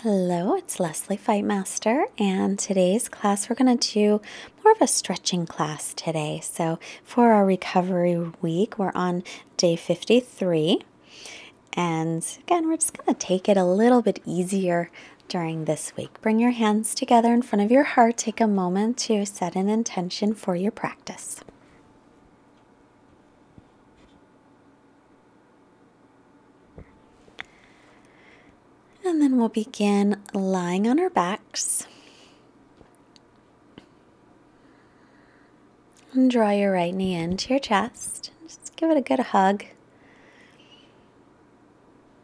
Hello, it's Lesley Fightmaster, and today's class we're going to do more of a stretching class today. So for our recovery week, we're on day 53, and again, we're just going to take it a little bit easier during this week. Bring your hands together in front of your heart. Take a moment to set an intention for your practice. And then we'll begin lying on our backs. And draw your right knee into your chest. Just give it a good hug.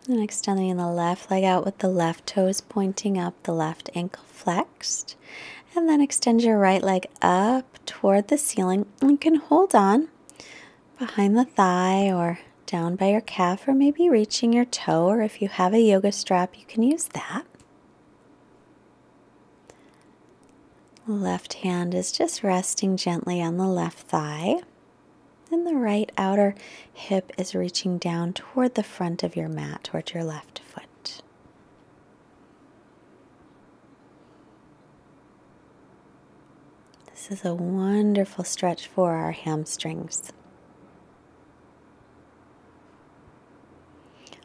And extending the left leg out with the left toes pointing up, the left ankle flexed. And then extend your right leg up toward the ceiling. You can hold on behind the thigh or down by your calf, or maybe reaching your toe, or if you have a yoga strap, you can use that. Left hand is just resting gently on the left thigh, and the right outer hip is reaching down toward the front of your mat, toward your left foot. This is a wonderful stretch for our hamstrings.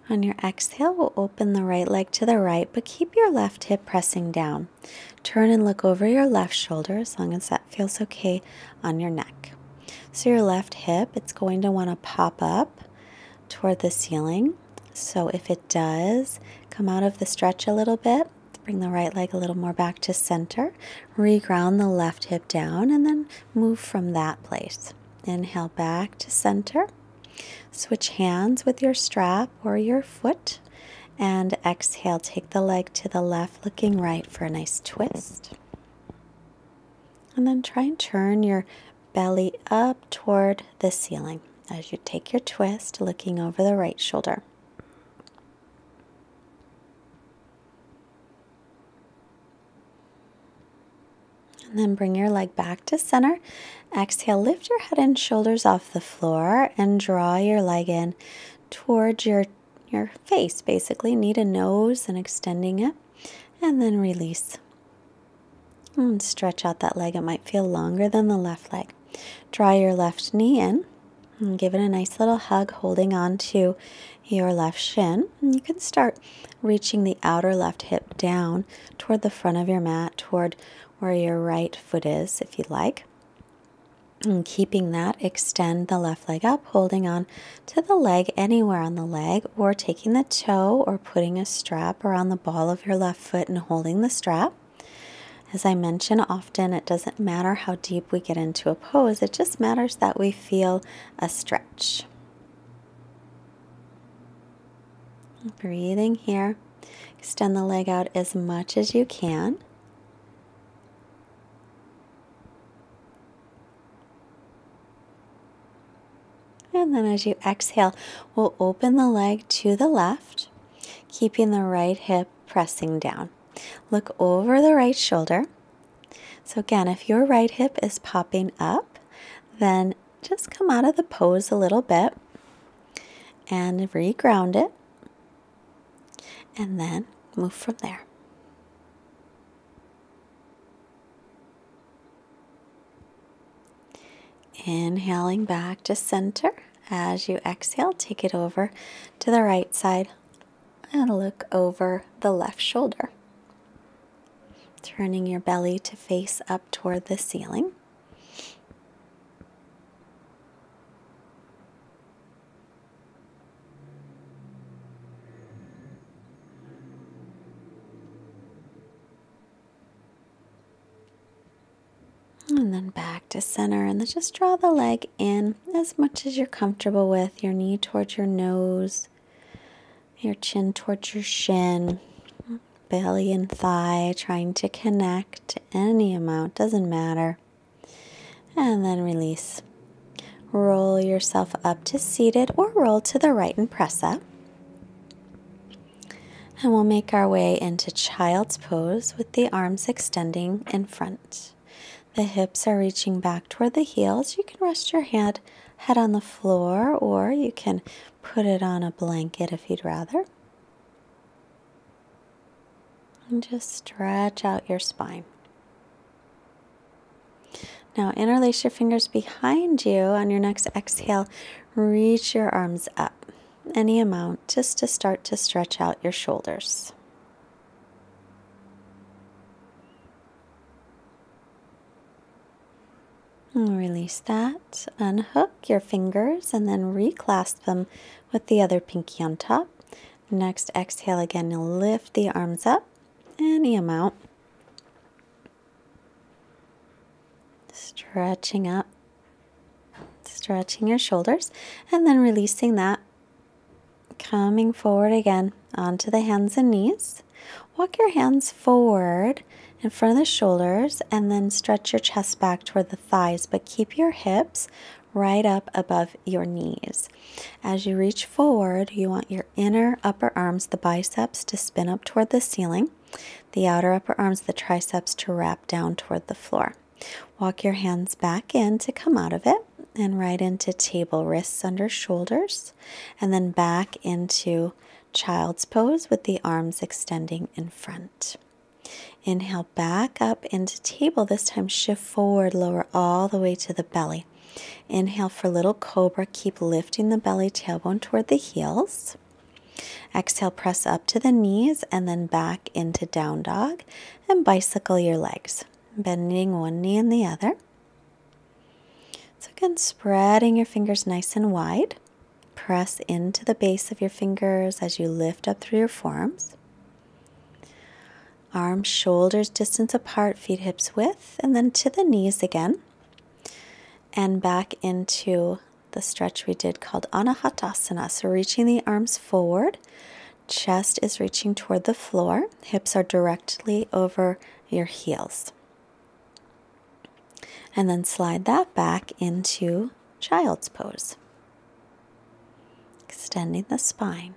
On your exhale, we'll open the right leg to the right, but keep your left hip pressing down. Turn and look over your left shoulder as long as that feels okay on your neck. So your left hip, it's going to want to pop up toward the ceiling. So if it does, come out of the stretch a little bit. Bring the right leg a little more back to center. Reground the left hip down and then move from that place. Inhale back to center. Switch hands with your strap or your foot, and exhale, take the leg to the left, looking right for a nice twist. And then try and turn your belly up toward the ceiling as you take your twist, looking over the right shoulder. And then bring your leg back to center. Exhale, lift your head and shoulders off the floor and draw your leg in towards your face, basically. Knee to nose and extending it. And then release. And stretch out that leg. It might feel longer than the left leg. Draw your left knee in and give it a nice little hug, holding on to your left shin. And you can start reaching the outer left hip down toward the front of your mat, toward where your right foot is, if you like. And keeping that, extend the left leg up, holding on to the leg anywhere on the leg, or taking the toe or putting a strap around the ball of your left foot and holding the strap. As I mention often, it doesn't matter how deep we get into a pose, it just matters that we feel a stretch. Breathing here. Extend the leg out as much as you can. And then as you exhale, we'll open the leg to the left, keeping the right hip pressing down. Look over the right shoulder. So again, if your right hip is popping up, then just come out of the pose a little bit and reground it, and then move from there. Inhaling back to center. As you exhale, take it over to the right side and look over the left shoulder. Turning your belly to face up toward the ceiling. And then back to center, and then just draw the leg in as much as you're comfortable with. Your knee towards your nose, your chin towards your shin, belly and thigh trying to connect any amount, doesn't matter. And then release. Roll yourself up to seated or roll to the right and press up. And we'll make our way into child's pose with the arms extending in front. The hips are reaching back toward the heels. You can rest your head on the floor, or you can put it on a blanket if you'd rather. And just stretch out your spine. Now interlace your fingers behind you. On your next exhale, reach your arms up, any amount, just to start to stretch out your shoulders. And release that. Unhook your fingers and then reclasp them with the other pinky on top. Next exhale again, you'll lift the arms up, any amount. Stretching up, stretching your shoulders, and then releasing that. Coming forward again onto the hands and knees. Walk your hands forward in front of the shoulders and then stretch your chest back toward the thighs, but keep your hips right up above your knees. As you reach forward, you want your inner upper arms, the biceps, to spin up toward the ceiling, the outer upper arms, the triceps, to wrap down toward the floor. Walk your hands back in to come out of it and right into table, wrists under shoulders, and then back into child's pose with the arms extending in front. Inhale back up into table. This time shift forward, lower all the way to the belly. Inhale for little cobra. Keep lifting the belly, tailbone toward the heels. Exhale, press up to the knees and then back into down dog and bicycle your legs, bending one knee and the other. So again, spreading your fingers nice and wide. Press into the base of your fingers as you lift up through your forearms. Arms, shoulders distance apart, feet hips width, and then to the knees again. And back into the stretch we did called Anahatasana. So reaching the arms forward, chest is reaching toward the floor, hips are directly over your heels. And then slide that back into child's pose. Extending the spine.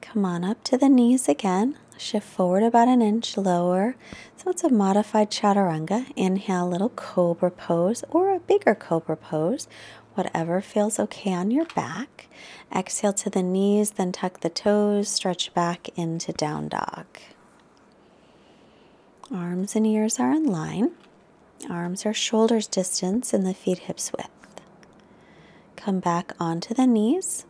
Come on up to the knees again. Shift forward about an inch, lower. So it's a modified chaturanga. Inhale, little cobra pose or a bigger cobra pose, whatever feels okay on your back. Exhale to the knees, then tuck the toes, stretch back into down dog. Arms and ears are in line. Arms are shoulders distance and the feet hips width. Come back onto the knees.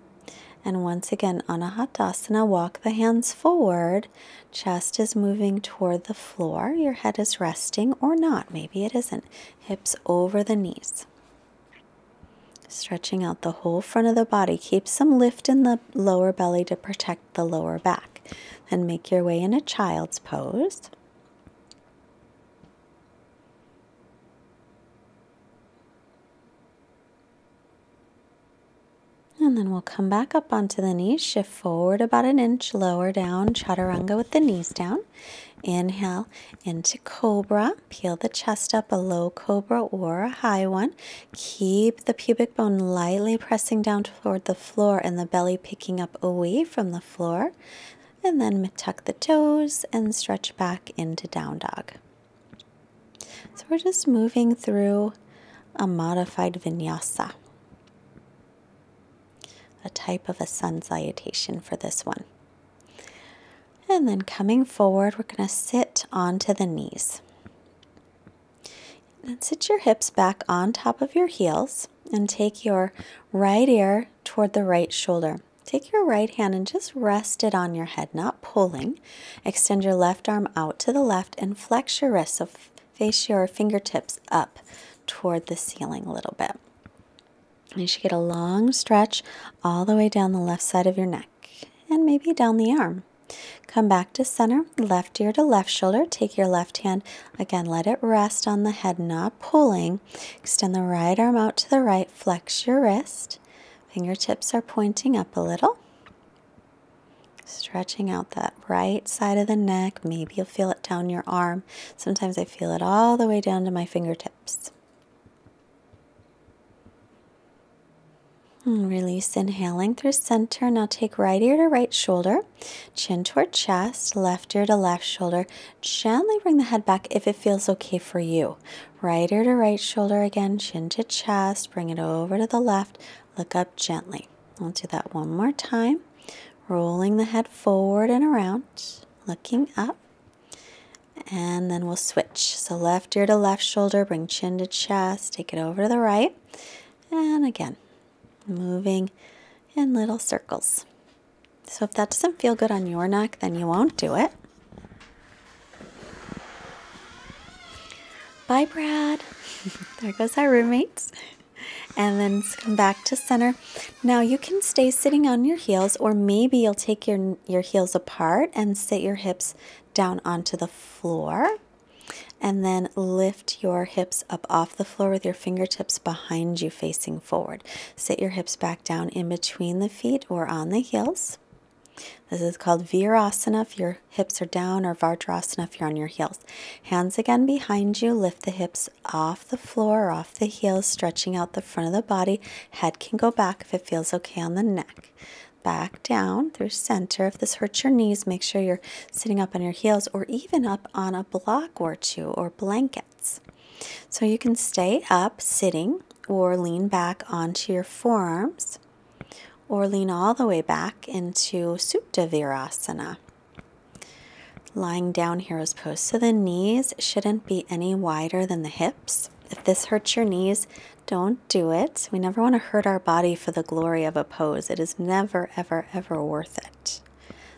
And once again, Anahatasana, walk the hands forward. Chest is moving toward the floor. Your head is resting or not. Maybe it isn't. Hips over the knees. Stretching out the whole front of the body. Keep some lift in the lower belly to protect the lower back. Then make your way into child's pose. And then we'll come back up onto the knees, shift forward about an inch, lower down, chaturanga with the knees down. Inhale into cobra, peel the chest up, a low cobra or a high one. Keep the pubic bone lightly pressing down toward the floor and the belly picking up away from the floor. And then tuck the toes and stretch back into down dog. So we're just moving through a modified vinyasa. A type of a sun salutation for this one. And then coming forward, we're going to sit onto the knees. And sit your hips back on top of your heels and take your right ear toward the right shoulder. Take your right hand and just rest it on your head, not pulling. Extend your left arm out to the left and flex your wrist, so face your fingertips up toward the ceiling a little bit. You should get a long stretch all the way down the left side of your neck and maybe down the arm. Come back to center, left ear to left shoulder. Take your left hand, again, let it rest on the head, not pulling. Extend the right arm out to the right, flex your wrist. Fingertips are pointing up a little. Stretching out that right side of the neck. Maybe you'll feel it down your arm. Sometimes I feel it all the way down to my fingertips. And release, inhaling through center. Now take right ear to right shoulder, chin toward chest, left ear to left shoulder. Gently bring the head back if it feels okay for you. Right ear to right shoulder again, chin to chest, bring it over to the left, look up gently. I'll do that one more time. rolling the head forward and around, looking up. And then we'll switch. So left ear to left shoulder, bring chin to chest, take it over to the right. And again, moving in little circles. So if that doesn't feel good on your neck, then you won't do it. Bye, Brad. There goes our roommates. And then come back to center. Now you can stay sitting on your heels, or maybe you'll take your heels apart and sit your hips down onto the floor. And then lift your hips up off the floor with your fingertips behind you facing forward. Sit your hips back down in between the feet or on the heels. This is called virasana if your hips are down, or vajrasana if you're on your heels. Hands again behind you. Lift the hips off the floor or off the heels, stretching out the front of the body. Head can go back if it feels okay on the neck. Back down through center. If this hurts your knees, make sure you're sitting up on your heels or even up on a block or two or blankets. So you can stay up sitting or lean back onto your forearms, or lean all the way back into Supta Virasana. Lying down hero's pose. So the knees shouldn't be any wider than the hips. If this hurts your knees, don't do it. We never want to hurt our body for the glory of a pose. It is never, ever, ever worth it.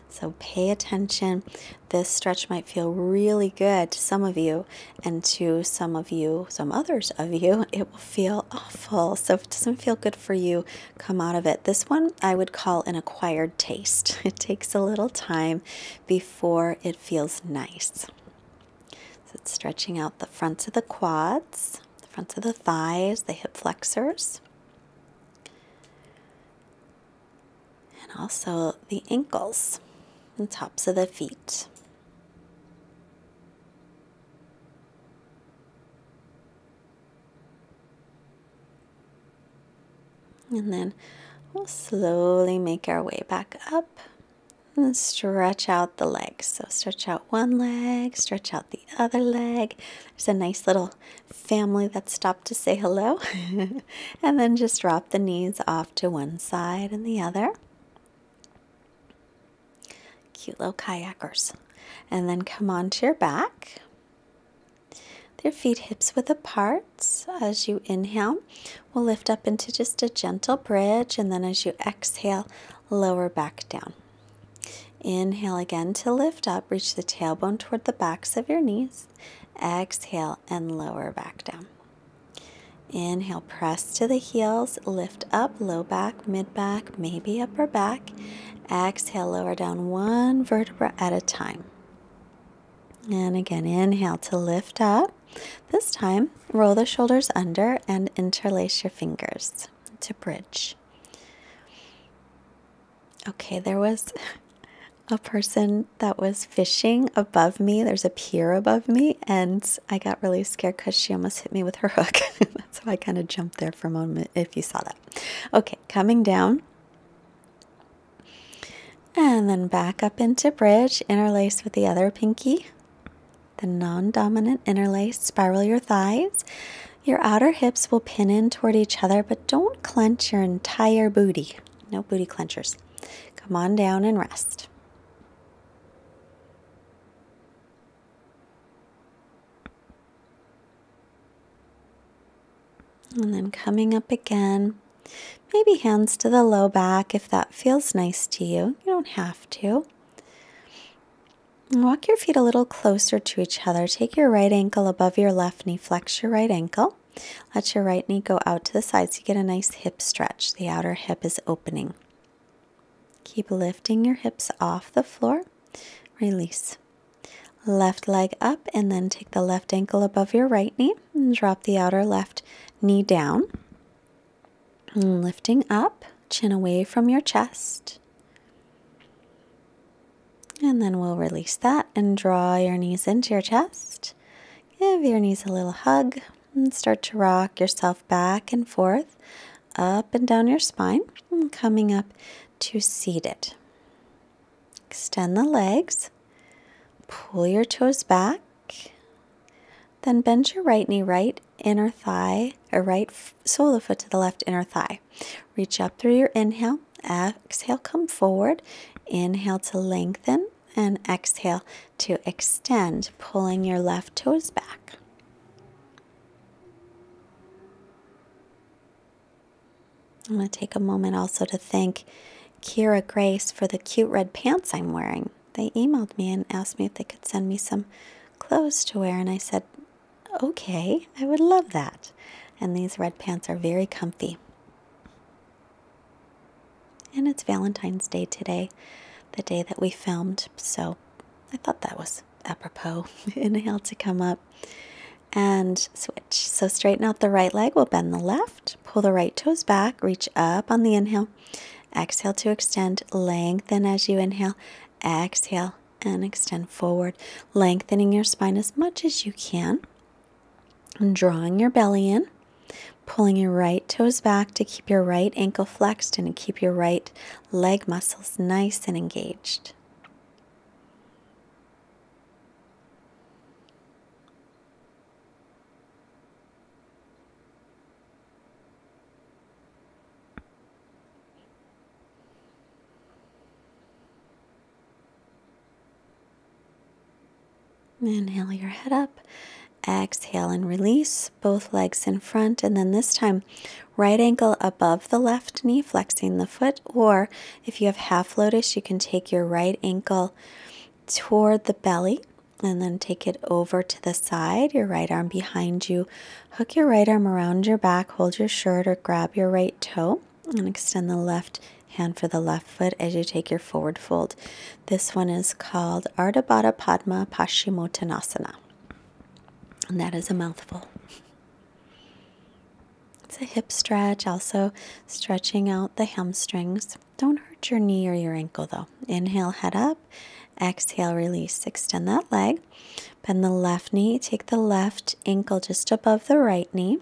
So pay attention. This stretch might feel really good to some of you, and to some others of you, it will feel awful. So if it doesn't feel good for you, come out of it. This one I would call an acquired taste. It takes a little time before it feels nice. So it's stretching out the fronts of the quads, the fronts of the thighs, the hip flexors, and also the ankles and tops of the feet. And then we'll slowly make our way back up and stretch out the legs. So stretch out one leg, stretch out the other leg. There's a nice little family that stopped to say hello. And then just drop the knees off to one side and the other. Cute little kayakers. And then come onto your back. Your feet hips width apart. As you inhale, we'll lift up into just a gentle bridge, and then as you exhale, lower back down. Inhale again to lift up, reach the tailbone toward the backs of your knees. Exhale and lower back down. Inhale, press to the heels, lift up, low back, mid back, maybe upper back. Exhale, lower down one vertebra at a time. And again, inhale to lift up. This time, roll the shoulders under and interlace your fingers to bridge. Okay, there was a person that was fishing above me. There's a pier above me, and I got really scared because she almost hit me with her hook. That's why I kind of jumped there for a moment, if you saw that. Okay, coming down. And then back up into bridge, interlace with the other pinky. The non-dominant interlace, spiral your thighs. Your outer hips will pin in toward each other, but don't clench your entire booty. No booty clenchers. Come on down and rest. And then coming up again. Maybe hands to the low back if that feels nice to you. You don't have to. Walk your feet a little closer to each other. Take your right ankle above your left knee. Flex your right ankle. Let your right knee go out to the side so you get a nice hip stretch. The outer hip is opening. Keep lifting your hips off the floor. Release. Left leg up, and then take the left ankle above your right knee and drop the outer left knee down. And lifting up, chin away from your chest. And then we'll release that and draw your knees into your chest. Give your knees a little hug and start to rock yourself back and forth, up and down your spine, and coming up to seated. Extend the legs, pull your toes back, then bend your right knee, right inner thigh, or right sole of the foot to the left inner thigh. Reach up through your inhale, exhale, come forward. Inhale to lengthen and exhale to extend, pulling your left toes back. I'm going to take a moment also to thank Kira Grace for the cute red pants I'm wearing. They emailed me and asked me if they could send me some clothes to wear, and I said, okay, I would love that. And these red pants are very comfy. And it's Valentine's Day today, the day that we filmed, so I thought that was apropos. Inhale to come up and switch. So straighten out the right leg, we'll bend the left, pull the right toes back, reach up on the inhale, exhale to extend, lengthen as you inhale, exhale and extend forward, lengthening your spine as much as you can, and drawing your belly in, pulling your right toes back to keep your right ankle flexed and to keep your right leg muscles nice and engaged. Inhale your head up, exhale and release both legs in front, and then this time right ankle above the left knee, flexing the foot, or if you have half lotus, you can take your right ankle toward the belly and then take it over to the side, your right arm behind you, hook your right arm around your back, hold your shirt or grab your right toe and extend the left hand for the left foot as you take your forward fold. This one is called Ardha Baddha Padma Paschimottanasana, and that is a mouthful. It's a hip stretch, also stretching out the hamstrings. Don't hurt your knee or your ankle though. Inhale, head up, exhale, release. Extend that leg, bend the left knee, take the left ankle just above the right knee,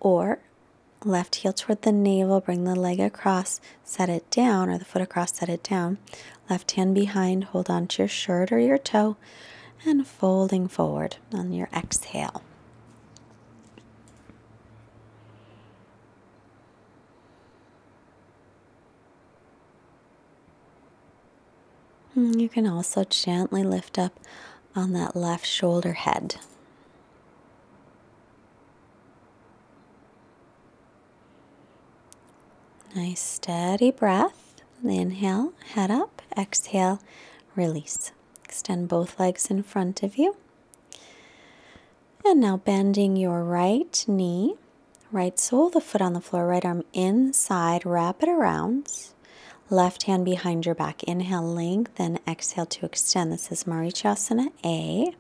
or left heel toward the navel, bring the leg across, set it down, or the foot across, set it down. Left hand behind, hold on to your shirt or your toe, and folding forward on your exhale. You can also gently lift up on that left shoulder head. Nice steady breath. Inhale, head up, exhale, release. Extend both legs in front of you. And now bending your right knee, right sole of the foot on the floor, right arm inside, wrap it around. Left hand behind your back. Inhale, lengthen, exhale to extend. This is Marichasana A.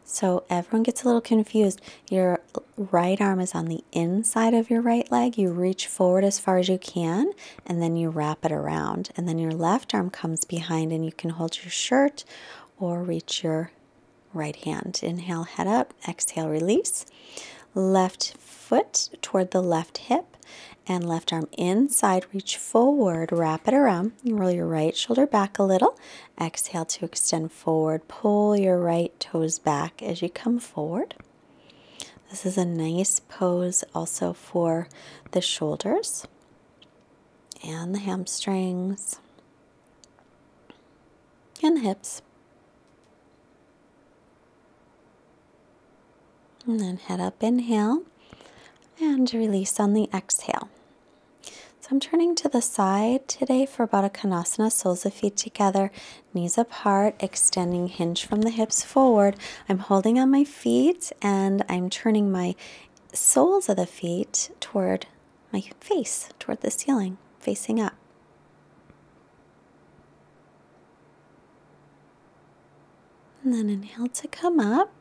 So everyone gets a little confused. Your right arm is on the inside of your right leg. You reach forward as far as you can, and then you wrap it around. And then your left arm comes behind, and you can hold your shirt or reach your right hand. Inhale, head up. Exhale, release. Left foot toward the left hip, and left arm inside, reach forward, wrap it around, roll your right shoulder back a little, exhale to extend forward, pull your right toes back as you come forward. This is a nice pose also for the shoulders and the hamstrings and the hips. And then head up, inhale, and release on the exhale. So I'm turning to the side today for Baddha Konasana, soles of feet together, knees apart, extending hinge from the hips forward. I'm holding on my feet and I'm turning my soles of the feet toward my face, toward the ceiling, facing up. And then inhale to come up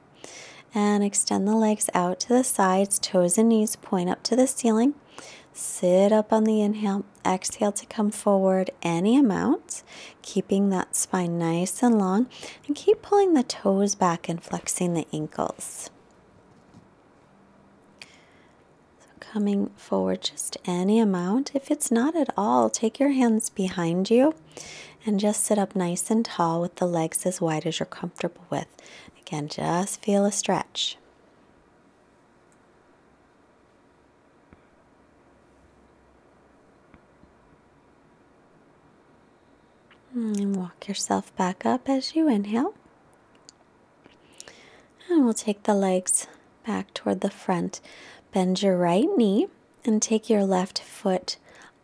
and extend the legs out to the sides, toes and knees point up to the ceiling. Sit up on the inhale, exhale to come forward any amount, keeping that spine nice and long, and keep pulling the toes back and flexing the ankles. So coming forward just any amount. If it's not at all, take your hands behind you and just sit up nice and tall with the legs as wide as you're comfortable with. Again, just feel a stretch. And walk yourself back up as you inhale. And we'll take the legs back toward the front. Bend your right knee and take your left foot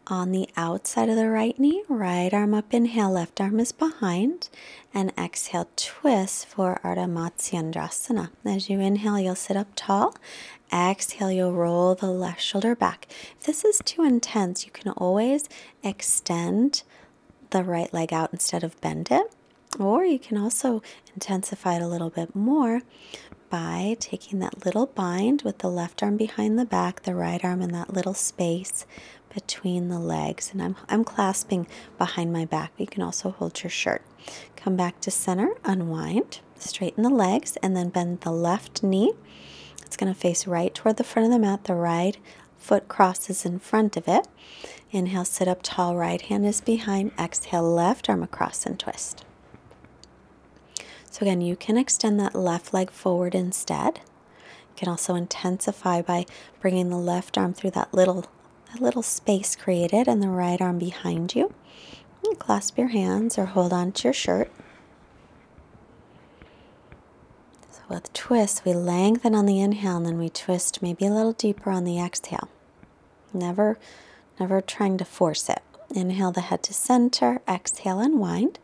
on the outside of the right knee. Right arm up, inhale, left arm is behind. And exhale, twist for Ardha Matsyendrasana. As you inhale, you'll sit up tall. Exhale, you'll roll the left shoulder back. If this is too intense, you can always extend the right leg out instead of bend it. Or you can also intensify it a little bit more by taking that little bind with the left arm behind the back, the right arm in that little space between the legs. And I'm clasping behind my back. You can also hold your shirt. Come back to center, unwind, straighten the legs, and then bend the left knee. It's going to face right toward the front of the mat. The right foot crosses in front of it. Inhale, sit up tall, right hand is behind. Exhale, left arm across and twist. So again, you can extend that left leg forward instead. You can also intensify by bringing the left arm through that little space created and the right arm behind you. And clasp your hands or hold on to your shirt. So with twists, we lengthen on the inhale and then we twist maybe a little deeper on the exhale. Never trying to force it. Inhale the head to center, exhale, unwind.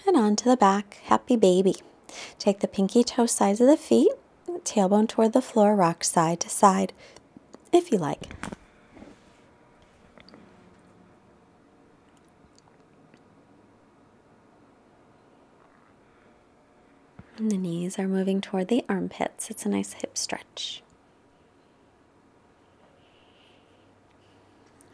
And onto the back, happy baby. Take the pinky toe sides of the feet, tailbone toward the floor, rock side to side, if you like. And the knees are moving toward the armpits. It's a nice hip stretch.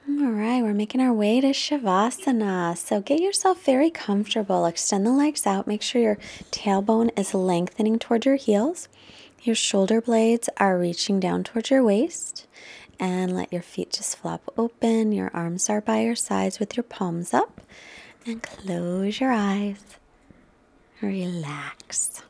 All right, we're making our way to Shavasana. So get yourself very comfortable. Extend the legs out. Make sure your tailbone is lengthening toward your heels. Your shoulder blades are reaching down towards your waist. And let your feet just flop open. Your arms are by your sides with your palms up. And close your eyes. Relax.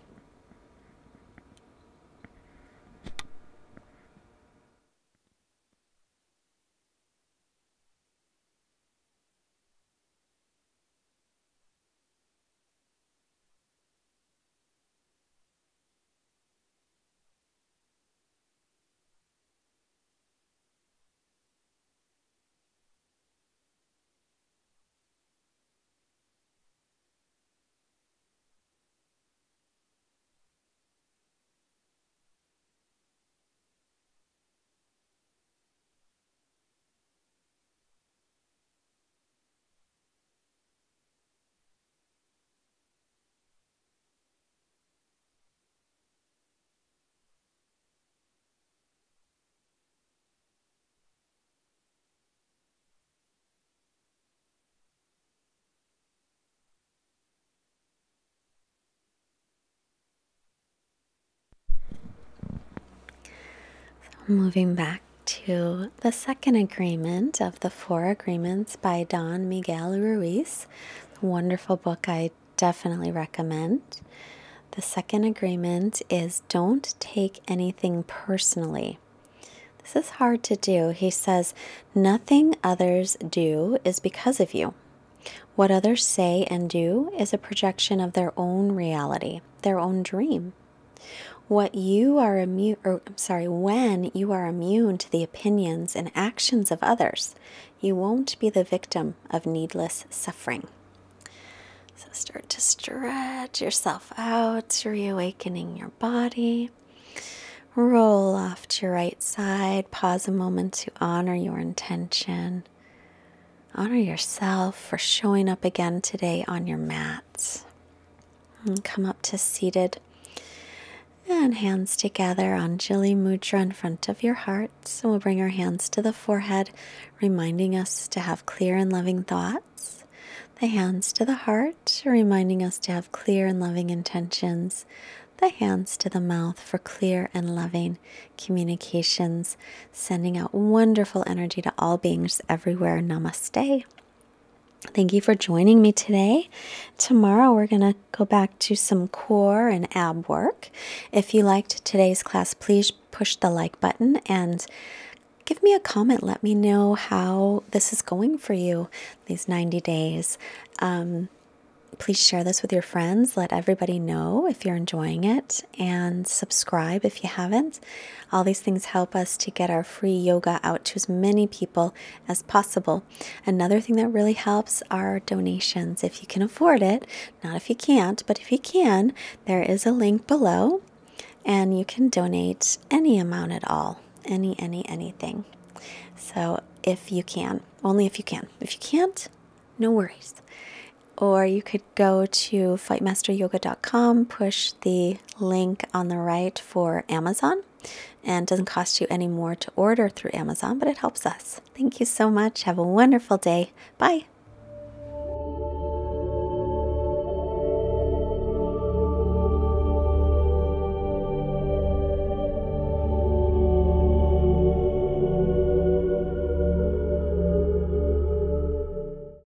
Moving back to the second agreement of the 4 agreements by Don Miguel Ruiz. Wonderful book I definitely recommend. The second agreement is don't take anything personally. This is hard to do. He says, nothing others do is because of you. What others say and do is a projection of their own reality, their own dream. When you are immune to the opinions and actions of others, you won't be the victim of needless suffering. So start to stretch yourself out, reawakening your body. Roll off to your right side. Pause a moment to honor your intention. Honor yourself for showing up again today on your mat. And come up to seated. And hands together, Anjali Mudra in front of your heart. So we'll bring our hands to the forehead, reminding us to have clear and loving thoughts. The hands to the heart, reminding us to have clear and loving intentions. The hands to the mouth for clear and loving communications, sending out wonderful energy to all beings everywhere. Namaste. Thank you for joining me today. Tomorrow we're going to go back to some core and ab work. If you liked today's class, please push the like button and give me a comment. Let me know how this is going for you, these 90 days. Please share this with your friends. Let everybody know if you're enjoying it, and subscribe if you haven't. All these things help us to get our free yoga out to as many people as possible. Another thing that really helps are donations. If you can afford it, not if you can't, but if you can, there is a link below, and you can donate any amount at all. Anything. So if you can, only if you can. If you can't, no worries. Or you could go to fightmasteryoga.com, push the link on the right for Amazon, and it doesn't cost you any more to order through Amazon, but it helps us. Thank you so much. Have a wonderful day. Bye.